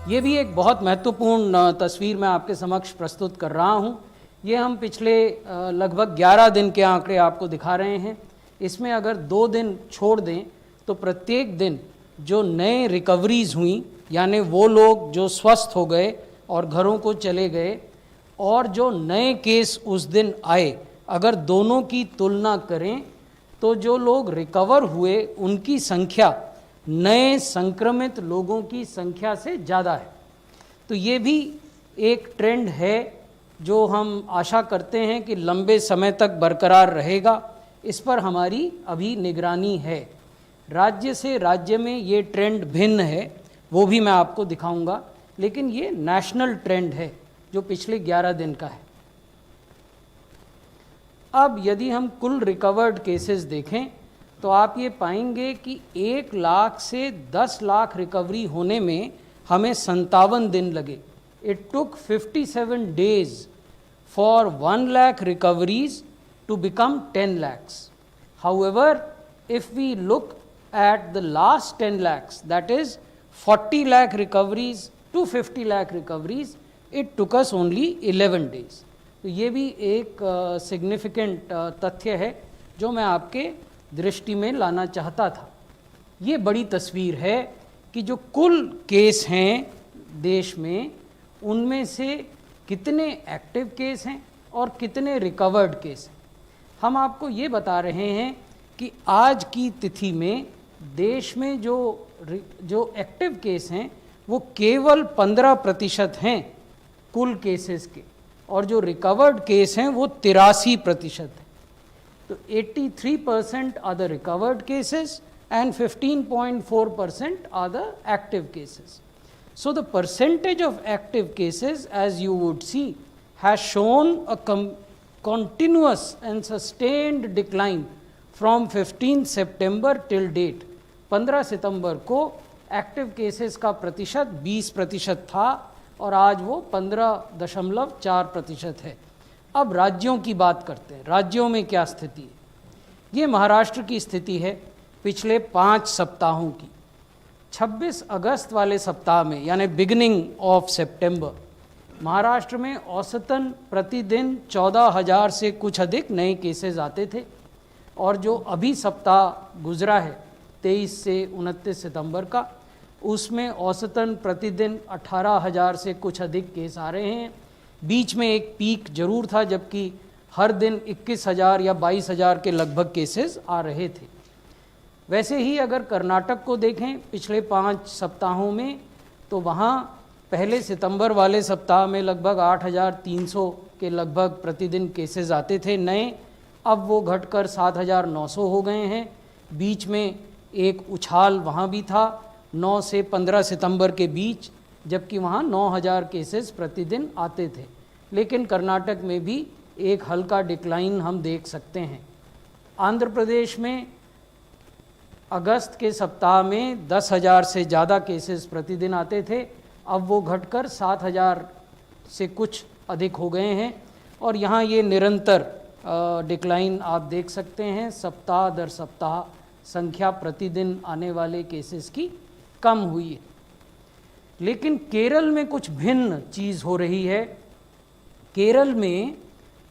ये भी एक बहुत महत्वपूर्ण तस्वीर मैं आपके समक्ष प्रस्तुत कर रहा हूँ। ये हम पिछले लगभग 11 दिन के आंकड़े आपको दिखा रहे हैं। इसमें अगर 2 दिन छोड़ दें तो प्रत्येक दिन जो नए रिकवरीज हुई, यानी वो लोग जो स्वस्थ हो गए और घरों को चले गए, और जो नए केस उस दिन आए, अगर दोनों की तुलना करें तो जो लोग रिकवर हुए उनकी संख्या नए संक्रमित लोगों की संख्या से ज़्यादा है। तो ये भी एक ट्रेंड है जो हम आशा करते हैं कि लंबे समय तक बरकरार रहेगा। इस पर हमारी अभी निगरानी है। राज्य से राज्य में ये ट्रेंड भिन्न है, वो भी मैं आपको दिखाऊंगा, लेकिन ये नेशनल ट्रेंड है जो पिछले 11 दिन का है। अब यदि हम कुल रिकवर्ड केसेस देखें तो आप ये पाएंगे कि 1 लाख से 10 लाख रिकवरी होने में हमें 57 दिन लगे। It took 57 days for 1 lakh recoveries to become 10 lakhs. However, if we look at the last 10 lakhs, that is 40 lakh recoveries to 50 lakh recoveries, it took us only 11 days. तो ये भी एक सिग्निफिकेंट तथ्य है जो मैं आपके दृष्टि में लाना चाहता था। ये बड़ी तस्वीर है कि जो कुल केस हैं देश में, उनमें से कितने एक्टिव केस हैं और कितने रिकवर्ड केस हैं। हम आपको ये बता रहे हैं कि आज की तिथि में देश में जो एक्टिव केस हैं वो केवल 15% हैं कुल केसेस के, और जो रिकवर्ड केस हैं वो 83% हैं। तो 83% are the recovered cases and 15.4% are the active cases. So the percentage of active cases, as you would see, has shown a continuous and sustained decline from 15 September till date. 15 सितंबर को active cases का प्रतिशत 20% था और आज वो 15.4% है। अब राज्यों की बात करते हैं। राज्यों में क्या स्थिति है? ये महाराष्ट्र की स्थिति है पिछले 5 सप्ताहों की। 26 अगस्त वाले सप्ताह में, यानी बिगिनिंग ऑफ सितंबर, महाराष्ट्र में औसतन प्रतिदिन 14,000 से कुछ अधिक नए केसेस आते थे, और जो अभी सप्ताह गुजरा है 23 से 29 सितंबर का, उसमें औसतन प्रतिदिन 18,000 से कुछ अधिक केस आ रहे हैं। बीच में एक पीक जरूर था जबकि हर दिन 21,000 या 22,000 के लगभग केसेस आ रहे थे। वैसे ही अगर कर्नाटक को देखें पिछले 5 सप्ताहों में, तो वहाँ पहले सितंबर वाले सप्ताह में लगभग 8,300 के लगभग प्रतिदिन केसेस आते थे नए। अब वो घटकर 7,900 हो गए हैं। बीच में एक उछाल वहाँ भी था 9 से 15 सितंबर के बीच, जबकि वहाँ 9,000 केसेस प्रतिदिन आते थे। लेकिन कर्नाटक में भी एक हल्का डिक्लाइन हम देख सकते हैं। आंध्र प्रदेश में अगस्त के सप्ताह में 10,000 से ज़्यादा केसेस प्रतिदिन आते थे, अब वो घटकर 7,000 से कुछ अधिक हो गए हैं, और यहाँ ये निरंतर डिक्लाइन आप देख सकते हैं। सप्ताह दर सप्ताह संख्या प्रतिदिन आने वाले केसेस की कम हुई है। लेकिन केरल में कुछ भिन्न चीज़ हो रही है। केरल में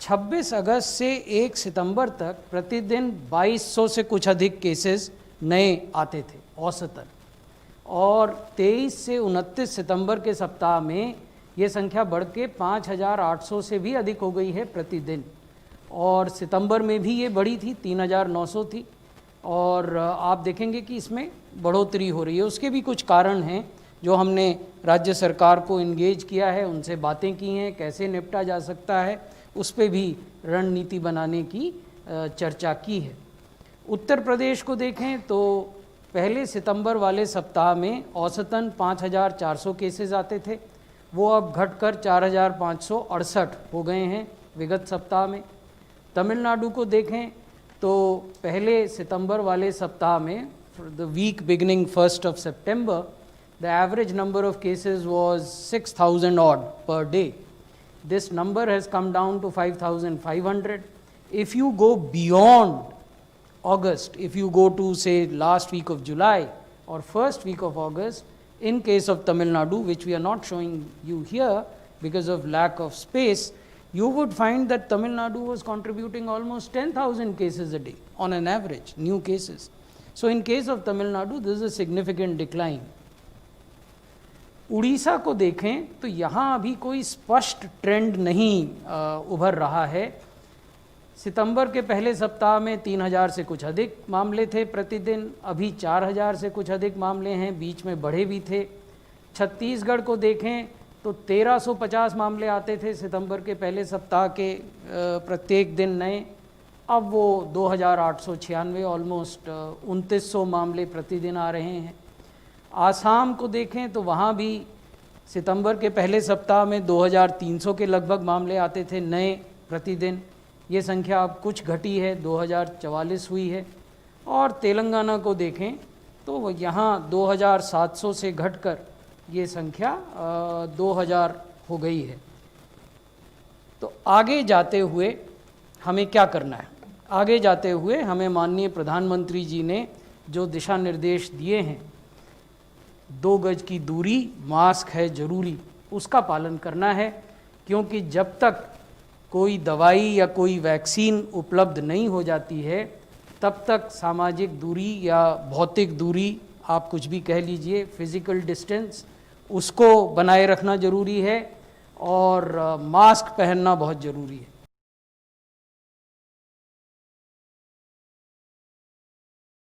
26 अगस्त से 1 सितंबर तक प्रतिदिन 2200 से कुछ अधिक केसेस नए आते थे औसतन, और 23 से 29 सितंबर के सप्ताह में ये संख्या बढ़ के 5,800 से भी अधिक हो गई है प्रतिदिन, और सितंबर में भी ये बढ़ी थी, 3,900 थी, और आप देखेंगे कि इसमें बढ़ोतरी हो रही है। उसके भी कुछ कारण हैं जो हमने राज्य सरकार को इंगेज किया है, उनसे बातें की हैं, कैसे निपटा जा सकता है, उस पर भी रणनीति बनाने की चर्चा की है। उत्तर प्रदेश को देखें तो पहले सितंबर वाले सप्ताह में औसतन 5,400 केसेस आते थे, वो अब घटकर 4,568 हो गए हैं विगत सप्ताह में। तमिलनाडु को देखें तो पहले सितंबर वाले सप्ताह में, the week beginning 1 September, the average number of cases was 6,000 odd per day. This number has come down to 5,500. If you go beyond August, if you go to say last week of July or first week of August, In case of Tamil Nadu, which we are not showing you here because of lack of space, you would find that Tamil Nadu was contributing almost 10,000 cases a day on an average, new cases. So in case of Tamil Nadu, this is a significant decline. Orissa को देखें तो यहाँ अभी कोई स्पष्ट trend नहीं उभर रहा है। सितंबर के पहले सप्ताह में 3000 से कुछ अधिक मामले थे प्रतिदिन, अभी 4000 से कुछ अधिक मामले हैं, बीच में बढ़े भी थे। छत्तीसगढ़ को देखें तो 1350 मामले आते थे सितंबर के पहले सप्ताह के प्रत्येक दिन नए, अब वो 2896 ऑलमोस्ट 2900 मामले प्रतिदिन आ रहे हैं। आसाम को देखें तो वहाँ भी सितंबर के पहले सप्ताह में 2300 के लगभग मामले आते थे नए प्रतिदिन, ये संख्या अब कुछ घटी है, 2044 हुई है। और तेलंगाना को देखें तो यहाँ 2700 से घटकर ये संख्या 2000 हो गई है। तो आगे जाते हुए हमें क्या करना है? आगे जाते हुए हमें माननीय प्रधानमंत्री जी ने जो दिशा निर्देश दिए हैं, 2 गज की दूरी, मास्क है जरूरी, उसका पालन करना है, क्योंकि जब तक कोई दवाई या कोई वैक्सीन उपलब्ध नहीं हो जाती है तब तक सामाजिक दूरी या भौतिक दूरी, आप कुछ भी कह लीजिए, फिजिकल डिस्टेंस, उसको बनाए रखना जरूरी है और मास्क पहनना बहुत ज़रूरी है।